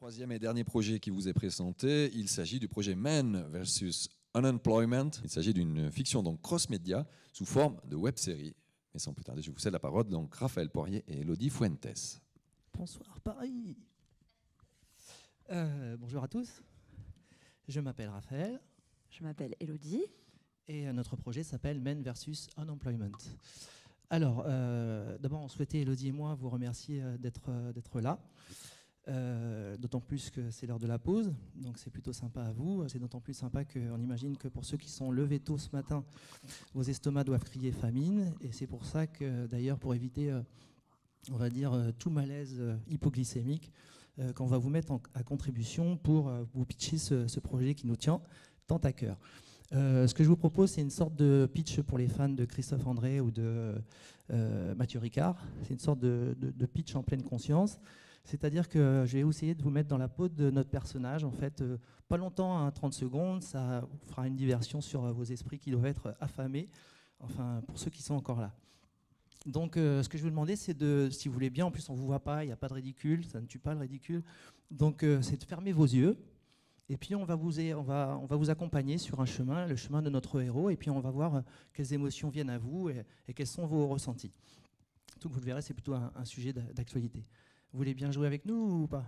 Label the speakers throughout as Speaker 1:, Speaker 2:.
Speaker 1: Troisième et dernier projet qui vous est présenté, il s'agit du projet Men versus Unemployment. Il s'agit d'une fiction donc cross-média sous forme de web-série. Mais sans plus tarder, je vous cède la parole, donc Raphaël Poirier et Elodie Fuentes.
Speaker 2: Bonsoir Paris. Bonjour à tous. Je m'appelle Raphaël.
Speaker 3: Je m'appelle Elodie.
Speaker 2: Et notre projet s'appelle Men versus Unemployment. Alors, d'abord, on souhaitait, Elodie et moi, vous remercier d'être là. D'autant plus que c'est l'heure de la pause, donc c'est plutôt sympa à vous. C'est d'autant plus sympa qu'on imagine que pour ceux qui sont levés tôt ce matin, vos estomacs doivent crier famine. Et c'est pour ça que, d'ailleurs, pour éviter, on va dire, tout malaise hypoglycémique, qu'on va vous mettre à contribution pour vous pitcher ce projet qui nous tient tant à cœur. Ce que je vous propose, c'est une sorte de pitch pour les fans de Christophe André ou de Mathieu Ricard. C'est une sorte de pitch en pleine conscience. C'est-à-dire que je vais essayer de vous mettre dans la peau de notre personnage. En fait, pas longtemps, hein, 30 secondes, ça vous fera une diversion sur vos esprits qui doivent être affamés, enfin, pour ceux qui sont encore là. Donc, ce que je vais vous demander, c'est de, si vous voulez bien, en plus on ne vous voit pas, il n'y a pas de ridicule, ça ne tue pas le ridicule, donc c'est de fermer vos yeux, et puis on va vous accompagner sur un chemin, le chemin de notre héros, et puis on va voir quelles émotions viennent à vous et quels sont vos ressentis. Donc vous le verrez, c'est plutôt un sujet d'actualité. Vous voulez bien jouer avec nous ou pas?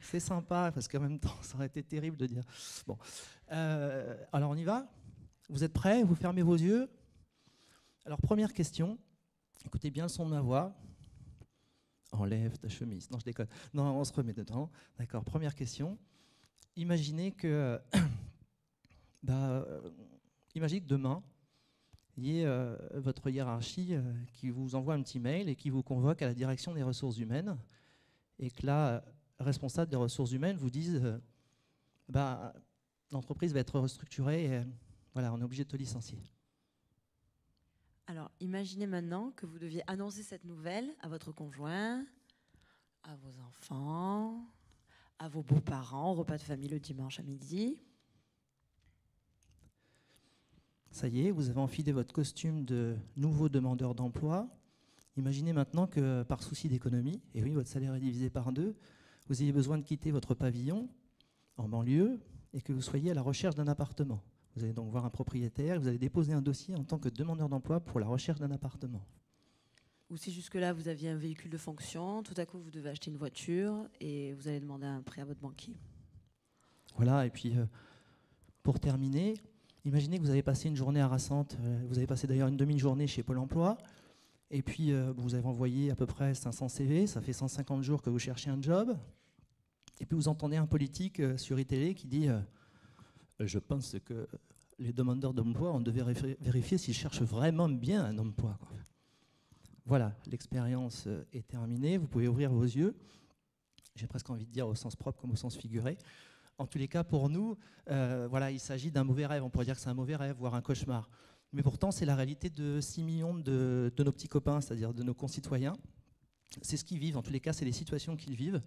Speaker 2: C'est sympa, parce qu'en même temps, ça aurait été terrible de dire. Bon, alors on y va? Vous êtes prêts? Vous fermez vos yeux? Alors première question. Écoutez bien le son de ma voix. Enlève ta chemise. Non, je déconne. Non, on se remet dedans. D'accord, première question. Imaginez que, imaginez que demain, il y ait votre hiérarchie qui vous envoie un petit mail et qui vous convoque à la direction des ressources humaines et que la responsable des ressources humaines vous dise l'entreprise va être restructurée et voilà, on est obligé de te licencier.
Speaker 3: Alors, imaginez maintenant que vous deviez annoncer cette nouvelle à votre conjoint, à vos enfants, à vos beaux-parents, au repas de famille le dimanche à midi.
Speaker 2: Ça y est, vous avez enfilé votre costume de nouveau demandeur d'emploi. Imaginez maintenant que par souci d'économie, et oui, votre salaire est divisé par 2, vous ayez besoin de quitter votre pavillon en banlieue et que vous soyez à la recherche d'un appartement. Vous allez donc voir un propriétaire, vous allez déposer un dossier en tant que demandeur d'emploi pour la recherche d'un appartement.
Speaker 3: Ou si jusque-là vous aviez un véhicule de fonction, tout à coup vous devez acheter une voiture et vous allez demander un prêt à votre banquier.
Speaker 2: Voilà, et puis pour terminer, imaginez que vous avez passé une journée harassante, vous avez passé d'ailleurs une demi-journée chez Pôle emploi, et puis vous avez envoyé à peu près 500 CV, ça fait 150 jours que vous cherchez un job, et puis vous entendez un politique sur iTélé qui dit je pense que les demandeurs d'emploi, on devait vérifier s'ils cherchent vraiment bien un emploi, quoi. Voilà, l'expérience est terminée, vous pouvez ouvrir vos yeux, j'ai presque envie de dire au sens propre comme au sens figuré. En tous les cas, pour nous, voilà, il s'agit d'un mauvais rêve. On pourrait dire que c'est un mauvais rêve, voire un cauchemar. Mais pourtant, c'est la réalité de 6 millions de nos petits copains, c'est-à-dire de nos concitoyens. C'est ce qu'ils vivent. En tous les cas, c'est les situations qu'ils vivent.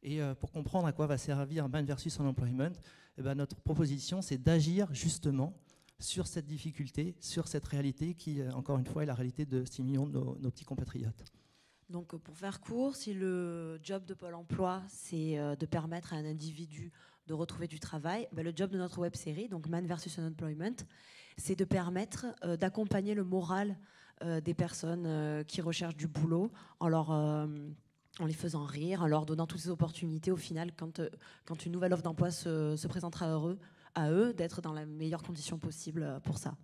Speaker 2: Et pour comprendre à quoi va servir Man versus Unemployment, notre proposition, c'est d'agir justement sur cette difficulté, sur cette réalité qui, encore une fois, est la réalité de 6 millions de nos petits compatriotes.
Speaker 3: Donc pour faire court, si le job de Pôle emploi, c'est de permettre à un individu de retrouver du travail, le job de notre web-série, donc Man versus Unemployment, c'est de permettre d'accompagner le moral des personnes qui recherchent du boulot en les faisant rire, en leur donnant toutes ces opportunités au final quand une nouvelle offre d'emploi se présentera à eux d'être dans les meilleures conditions possibles pour ça.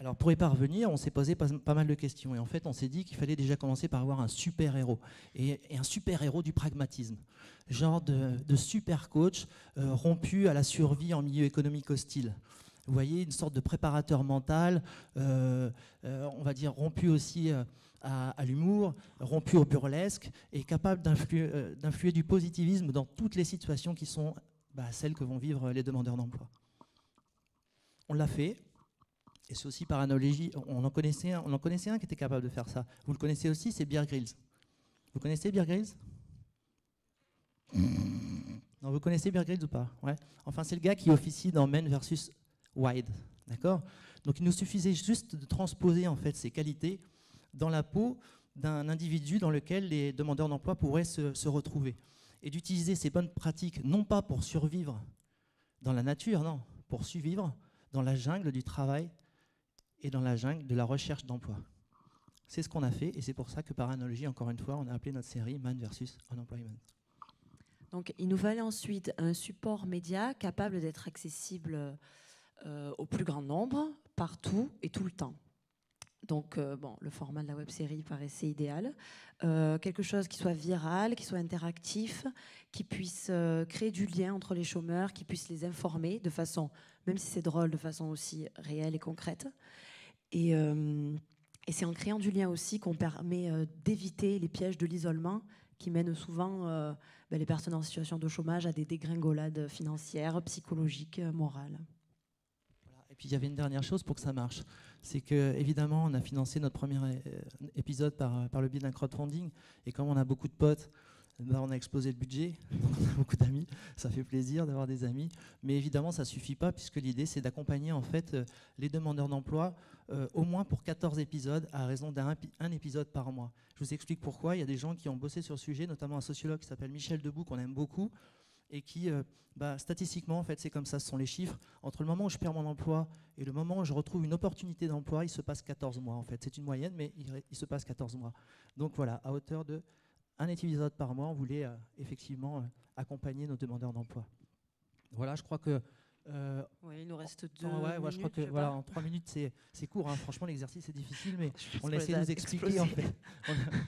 Speaker 2: Alors pour y parvenir, on s'est posé pas mal de questions et en fait on s'est dit qu'il fallait déjà commencer par avoir un super-héros et un super-héros du pragmatisme, genre de super coach rompu à la survie en milieu économique hostile. Vous voyez, une sorte de préparateur mental, on va dire rompu aussi à l'humour, rompu au burlesque et capable d'influer du positivisme dans toutes les situations qui sont celles que vont vivre les demandeurs d'emploi. On l'a fait. Et c'est aussi par analogie, on en connaissait un qui était capable de faire ça. Vous le connaissez aussi, c'est Bear Grylls. Vous connaissez Bear Grylls? Non, vous connaissez Bear Grylls ou pas? Ouais. Enfin, c'est le gars qui officie dans Men versus Wild. D'accord? Donc il nous suffisait juste de transposer en fait ces qualités dans la peau d'un individu dans lequel les demandeurs d'emploi pourraient se retrouver. et d'utiliser ces bonnes pratiques, non pas pour survivre dans la nature, non, pour survivre dans la jungle du travail et dans la jungle de la recherche d'emploi. C'est ce qu'on a fait, et c'est pour ça que par analogie, encore une fois, on a appelé notre série Man versus Unemployment.
Speaker 3: Donc, il nous fallait ensuite un support média capable d'être accessible au plus grand nombre, partout et tout le temps. Donc, bon, le format de la web-série paraissait idéal. Quelque chose qui soit viral, qui soit interactif, qui puisse créer du lien entre les chômeurs, qui puisse les informer de façon, même si c'est drôle, de façon aussi réelle et concrète. Et c'est en créant du lien aussi qu'on permet d'éviter les pièges de l'isolement qui mènent souvent les personnes en situation de chômage à des dégringolades financières, psychologiques, morales.
Speaker 2: Voilà. Et puis il y avait une dernière chose pour que ça marche, c'est que évidemment on a financé notre premier épisode par le biais d'un crowdfunding, et comme on a beaucoup de potes, on a explosé le budget, on a beaucoup d'amis, ça fait plaisir d'avoir des amis, mais évidemment ça ne suffit pas, puisque l'idée c'est d'accompagner en fait les demandeurs d'emploi au moins pour 14 épisodes, à raison d'un épisode par mois. Je vous explique pourquoi. Il y a des gens qui ont bossé sur le sujet, notamment un sociologue qui s'appelle Michel Debout, qu'on aime beaucoup, et qui, statistiquement, en fait, c'est comme ça, ce sont les chiffres. Entre le moment où je perds mon emploi et le moment où je retrouve une opportunité d'emploi, il se passe 14 mois, en fait. C'est une moyenne, mais il se passe 14 mois. Donc voilà, à hauteur de un épisode par mois, on voulait effectivement accompagner nos demandeurs d'emploi. Voilà, je crois que...
Speaker 3: Oui, il nous reste 2
Speaker 2: ouais,
Speaker 3: minutes.
Speaker 2: je crois que voilà, en 3 minutes, c'est court. Hein. Franchement, l'exercice est difficile, mais on essaie de vous expliquer, en fait.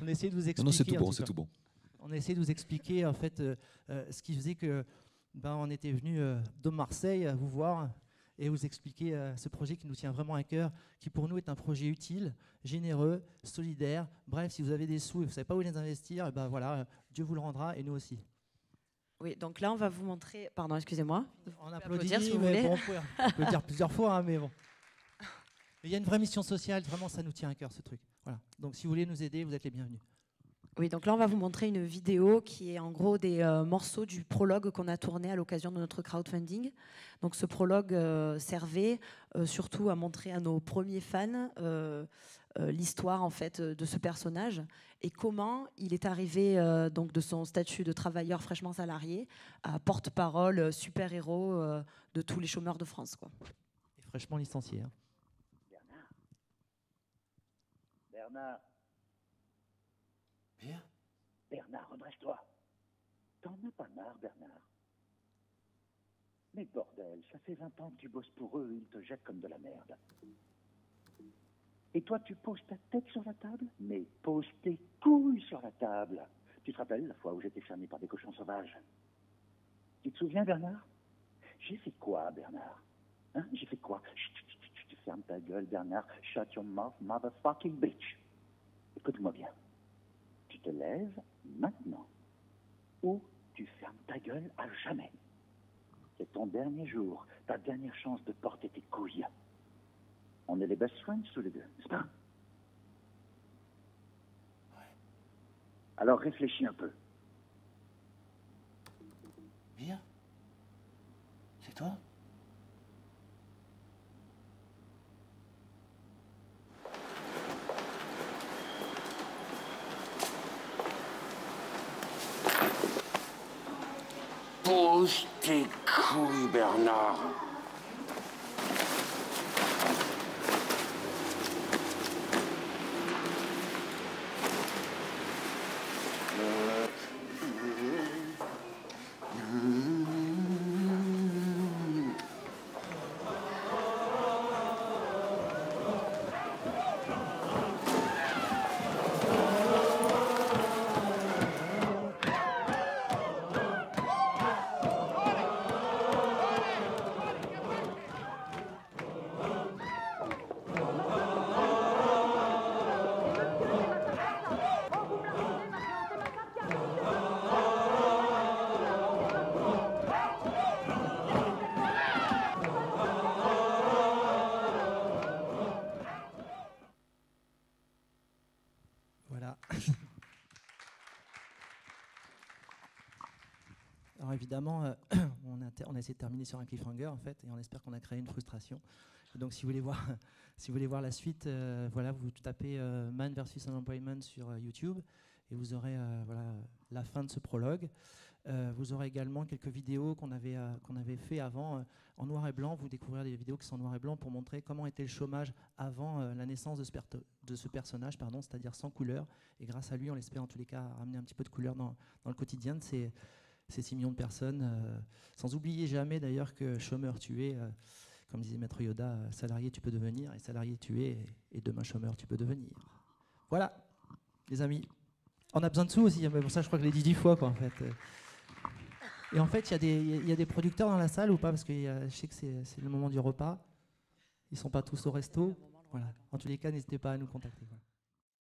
Speaker 2: On essaie de vous expliquer.
Speaker 1: Non, c'est tout bon, c'est tout bon.
Speaker 2: On essaie de vous expliquer, en fait, ce qui faisait que on était venu de Marseille vous voir et vous expliquer ce projet qui nous tient vraiment à cœur, qui pour nous est un projet utile, généreux, solidaire. Bref, si vous avez des sous et vous ne savez pas où les investir, et voilà, Dieu vous le rendra et nous aussi.
Speaker 3: Oui, donc là, on va vous montrer... Pardon, excusez-moi.
Speaker 2: On applaudit,
Speaker 3: si vous
Speaker 2: mais
Speaker 3: voulez.
Speaker 2: bon, on peut le dire plusieurs fois, hein, mais bon. Mais il y a une vraie mission sociale, vraiment, ça nous tient à cœur, ce truc. Voilà. Donc, si vous voulez nous aider, vous êtes les bienvenus.
Speaker 3: Oui, donc là, on va vous montrer une vidéo qui est en gros des morceaux du prologue qu'on a tourné à l'occasion de notre crowdfunding. Donc, ce prologue servait surtout à montrer à nos premiers fans l'histoire en fait de ce personnage et comment il est arrivé donc de son statut de travailleur fraîchement salarié à porte-parole super-héros de tous les chômeurs de France, quoi.
Speaker 2: Et fraîchement licencié. Hein.
Speaker 4: Bernard. Bien. Bernard, redresse-toi. T'en as pas marre, Bernard? Mais bordel, ça fait 20 ans que tu bosses pour eux, ils te jettent comme de la merde. Et toi, tu poses ta tête sur la table? Mais pose tes couilles sur la table. Tu te rappelles la fois où j'étais fermé par des cochons sauvages? Tu te souviens, Bernard? J'ai fait quoi, Bernard? Hein? J'ai fait quoi? Chut, tu fermes ta gueule, Bernard. Shut your mouth, motherfucking bitch. Écoute-moi bien. Tu te lèves maintenant. Ou tu fermes ta gueule à jamais. C'est ton dernier jour, ta dernière chance de porter tes couilles. On est les best friends tous les deux, n'est-ce pas? Ouais. Alors réfléchis un peu.
Speaker 5: Bien. C'est toi? Pose tes couilles, Bernard.
Speaker 2: Alors évidemment, on a essayé de terminer sur un cliffhanger en fait, et on espère qu'on a créé une frustration. Et donc si vous voulez voir, si vous voulez voir la suite, voilà, vous tapez Man versus Unemployment sur YouTube et vous aurez voilà, la fin de ce prologue. Vous aurez également quelques vidéos qu'on avait fait avant en noir et blanc. Vous découvrirez des vidéos qui sont en noir et blanc pour montrer comment était le chômage avant la naissance de ce personnage, c'est-à-dire sans couleur. Et grâce à lui, on l'espère en tous les cas ramener un petit peu de couleur dans le quotidien de ces 6 millions de personnes. Sans oublier jamais d'ailleurs que chômeur tu es, comme disait Maître Yoda, salarié tu peux devenir, et salarié tu es, et demain chômeur tu peux devenir. Voilà, les amis. On a besoin de sous aussi, mais pour ça je crois que je l'ai dit 10 fois, quoi, en fait. Et en fait, il y a des producteurs dans la salle ou pas? Parce que je sais que c'est le moment du repas. Ils ne sont pas tous au resto. Voilà. En tous les cas, n'hésitez pas à nous contacter. Voilà.